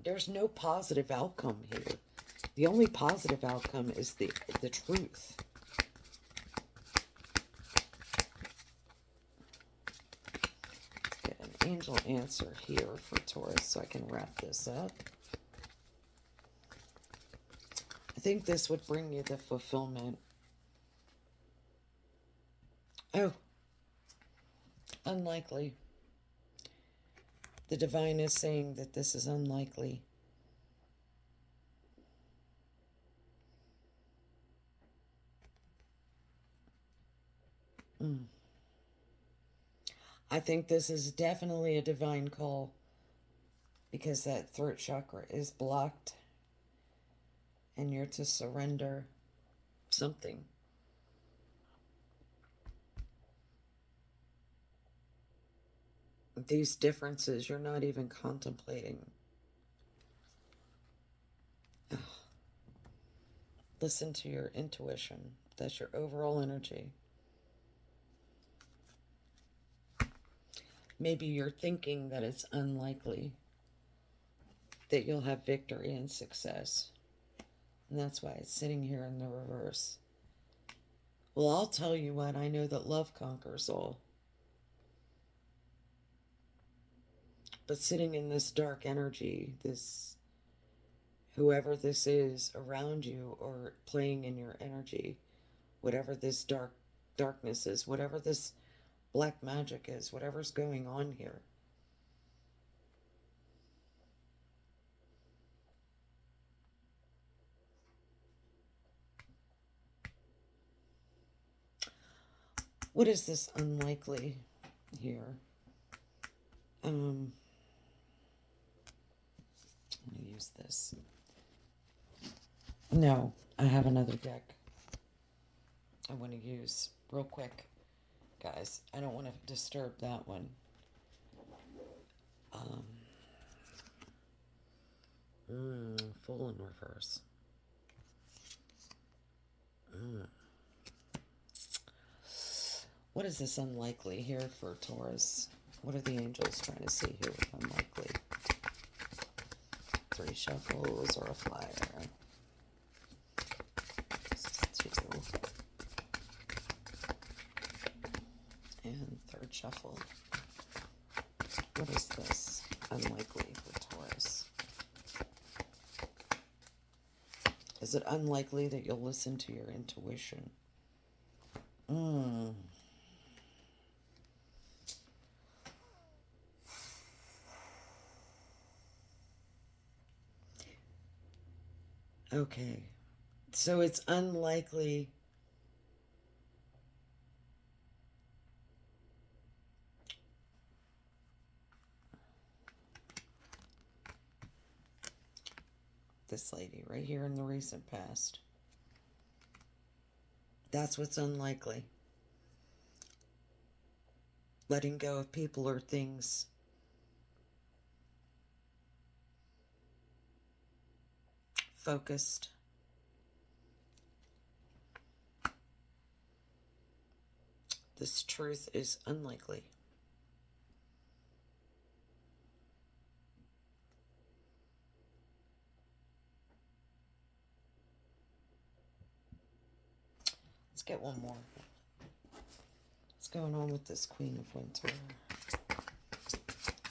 there's no positive outcome here. The only positive outcome is the truth. Get an angel answer here for Taurus so I can wrap this up. I think this would bring you the fulfillment. Oh, unlikely. The divine is saying that this is unlikely. I think this is definitely a divine call because that throat chakra is blocked and you're to surrender something. These differences you're not even contemplating. Ugh. Listen to your intuition. That's your overall energy. Maybe you're thinking that it's unlikely that you'll have victory and success. And that's why it's sitting here in the reverse. Well, I'll tell you what, I know that love conquers all. But sitting in this dark energy, this, whoever this is around you or playing in your energy, whatever this darkness is, whatever this black magic is, whatever's going on here, what is this unlikely here? I'm gonna use this. No, I have another deck I want to use real quick, guys. I don't want to disturb that one. Full in reverse. What is this unlikely here for Taurus? What are the angels trying to see here with unlikely? 3 shuffles or a flyer? This is 2. And 3rd shuffle. What is this unlikely for Taurus? Is it unlikely that you'll listen to your intuition? Okay. So it's unlikely. This lady right here in the recent past. That's what's unlikely. letting go of people or things. Focused. This truth is unlikely. Let's get one more. What's going on with this Queen of Winter?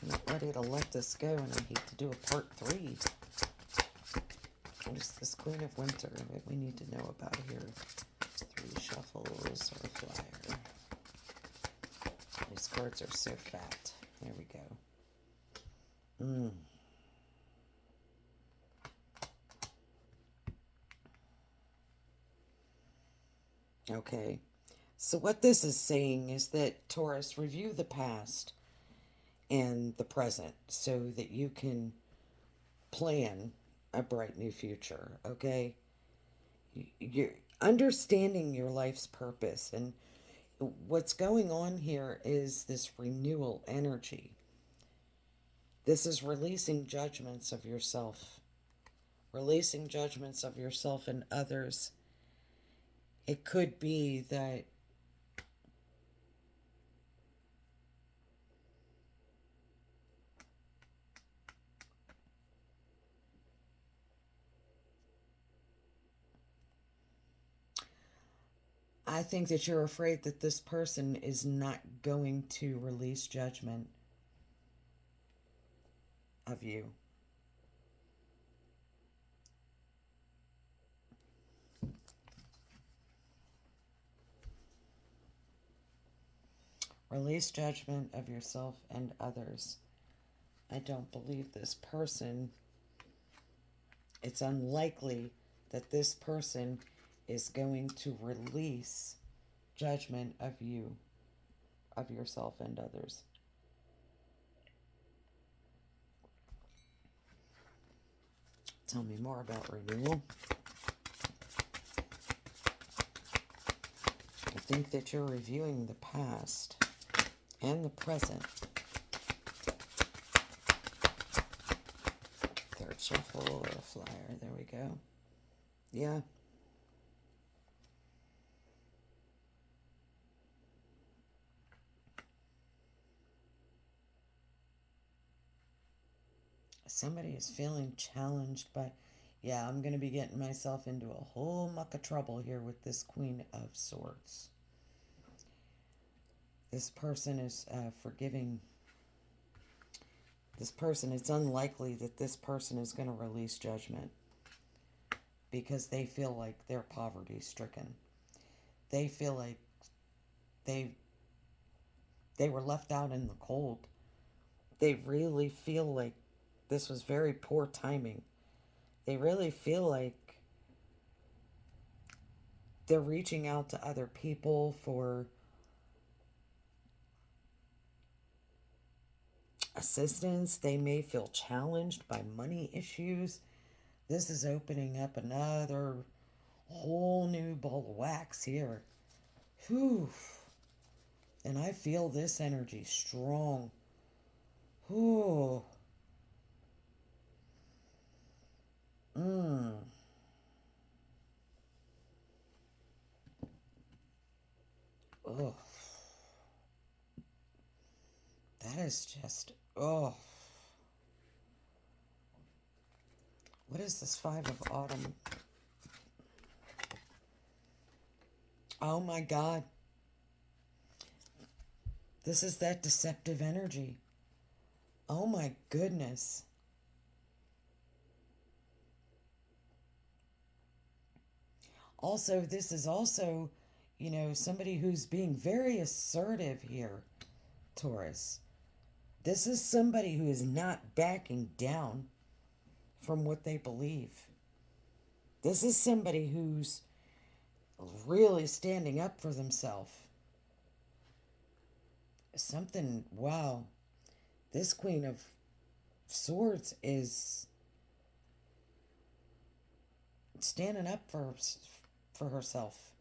I'm not ready to let this go, and I hate to do a part 3. What is this Queen of Winter that we need to know about here? 3 shuffles or a flyer. These cards are so fat. There we go. Okay. So what this is saying is that, Taurus, review the past and the present so that you can plan a bright new future, okay? You're understanding your life's purpose, and what's going on here is this renewal energy. This is releasing judgments of yourself, releasing judgments of yourself and others. It could be that I think that you're afraid that this person is not going to release judgment of you. Release judgment of yourself and others. I don't believe this person. It's unlikely that this person is going to release judgment of you, of yourself and others. Tell me more about renewal. I think that you're reviewing the past and the present. Third shuffle or a flyer. There we go. Yeah. Somebody is feeling challenged by, yeah, I'm going to be getting myself into a whole muck of trouble here with this Queen of Swords. This person is forgiving. This person, it's unlikely that this person is going to release judgment because they feel like they're poverty stricken. They feel like they were left out in the cold. They really feel like this was very poor timing. They really feel like they're reaching out to other people for assistance. They may feel challenged by money issues. This is opening up another whole new ball of wax here. Whew. And I feel this energy strong. Whew. Mmm. Oh. That is just, oh. What is this 5 of Autumn? Oh my God. This is that deceptive energy. Oh my goodness. Also, this is also, somebody who's being very assertive here, Taurus. This is somebody who is not backing down from what they believe. This is somebody who's really standing up for themselves. Something, wow. This Queen of Swords is standing up for herself.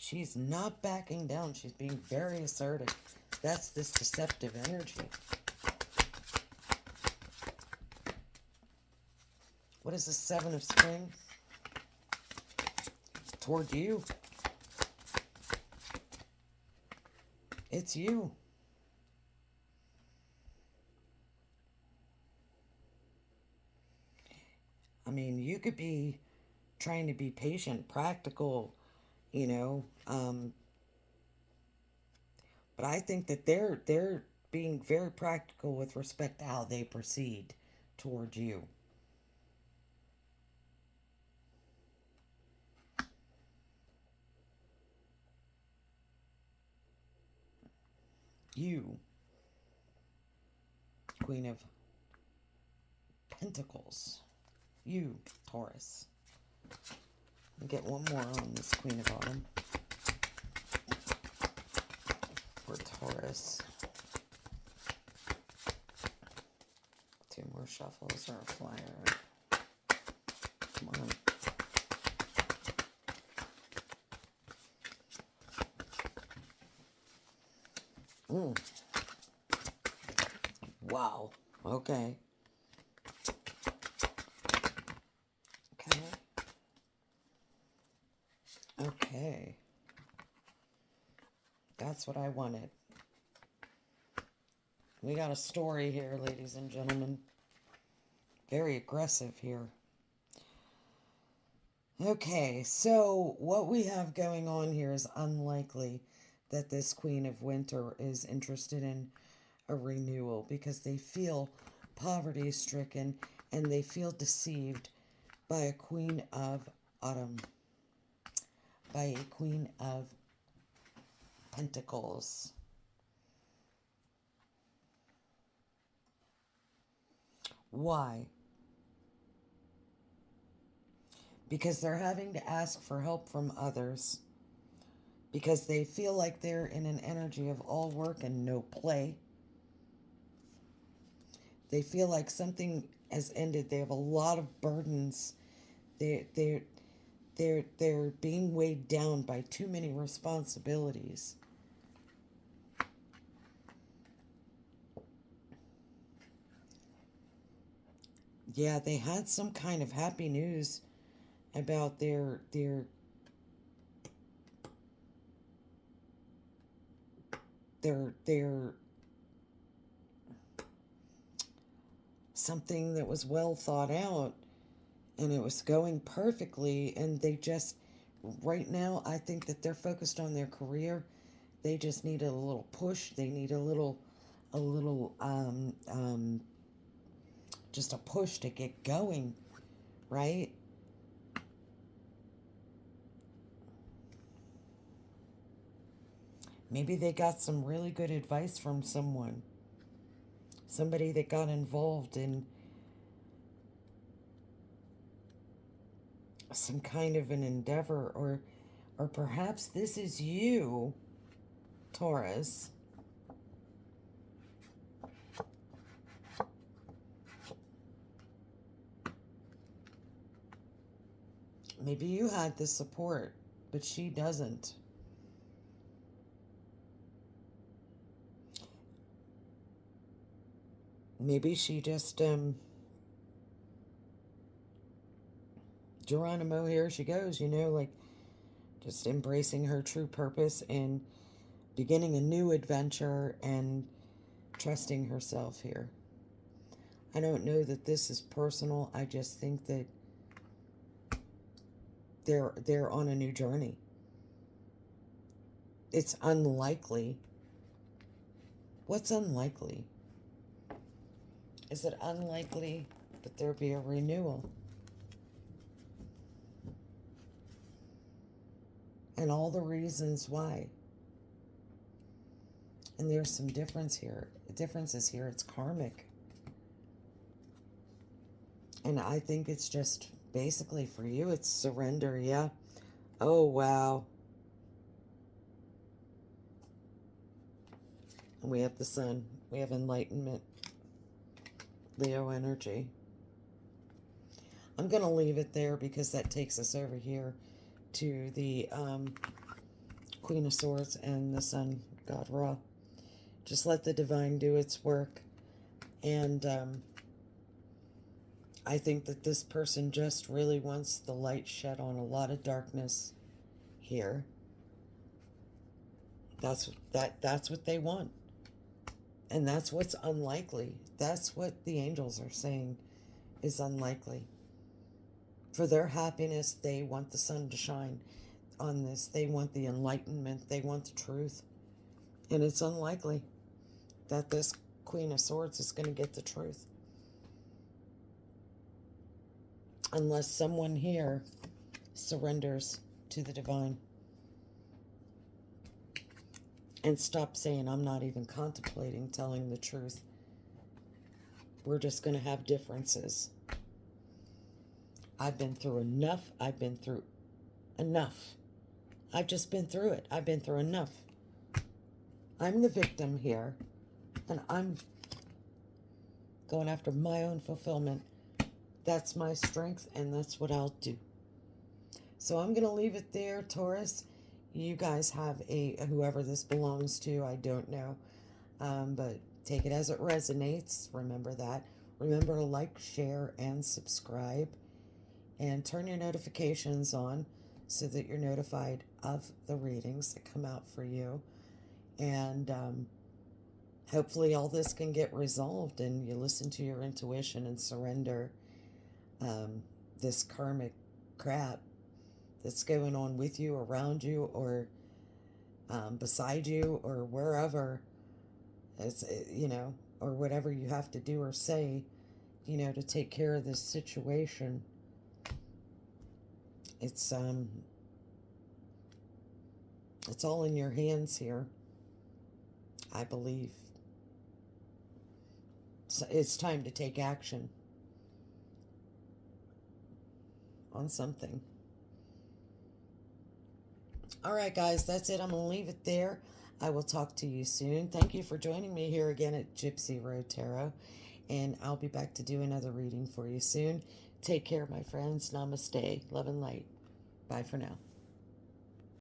She's not backing down. She's being very assertive. That's this deceptive energy. What is the Seven of Spring? Toward you. It's you. I mean, you could be trying to be patient, practical, you know, but I think that they're being very practical with respect to how they proceed towards you. You, Queen of Pentacles. You, Taurus. I'll get one more on this Queen of Autumn for Taurus. Two more shuffles or a flyer. Come on. Wow. Okay. Okay. Okay. That's what I wanted. We got a story here, ladies and gentlemen. Very aggressive here. Okay, so what we have going on here is unlikely that this Queen of Winter is interested in a renewal because they feel poverty stricken and they feel deceived by a Queen of Autumn, by a Queen of Pentacles. Why? Because they're having to ask for help from others, because they feel like they're in an energy of all work and no play. They feel like something has ended. They have a lot of burdens. They're being weighed down by too many responsibilities. Yeah, they had some kind of happy news about their something that was well thought out, and it was going perfectly, and they just, right now, I think that they're focused on their career. They just need a little push. They need a little just a push to get going, right? Maybe they got some really good advice from someone. Somebody that got involved in some kind of an endeavor, or perhaps this is you, Taurus. Maybe you had the support, but she doesn't. Maybe she just, Geronimo, here she goes, like just embracing her true purpose and beginning a new adventure and trusting herself here. I don't know that this is personal. I just think that they're on a new journey. It's unlikely. What's unlikely? Is it unlikely that there be a renewal? And all the reasons why. And there's some differences here. It's karmic. And I think it's just basically for you, it's surrender, yeah. Oh, wow. And we have the sun. We have enlightenment. Leo energy. I'm going to leave it there because that takes us over here to the Queen of Swords and the Sun, God Ra. Just let the divine do its work. And I think that this person just really wants the light shed on a lot of darkness here. That's what they want. And that's what's unlikely. That's what the angels are saying is unlikely. For their happiness, they want the sun to shine on this. They want the enlightenment. They want the truth. And it's unlikely that this Queen of Swords is going to get the truth. Unless someone here surrenders to the divine. And stop saying, I'm not even contemplating telling the truth. We're just going to have differences. I've been through enough. I've been through enough. I've just been through it. I've been through enough. I'm the victim here. And I'm going after my own fulfillment. That's my strength, and that's what I'll do. So I'm going to leave it there, Taurus. You guys have whoever this belongs to, I don't know. But take it as it resonates. Remember that. Remember to like, share, and subscribe. And turn your notifications on so that you're notified of the readings that come out for you. And hopefully all this can get resolved and you listen to your intuition and surrender this karmic crap that's going on with you, around you, or beside you, or wherever. It's, or whatever you have to do or say, to take care of this situation. It's all in your hands here, I believe. So it's time to take action on something. All right, guys, that's it. I'm going to leave it there. I will talk to you soon. Thank you for joining me here again at Gypsy Road Tarot. And I'll be back to do another reading for you soon. Take care, my friends. Namaste. Love and light. Bye for now.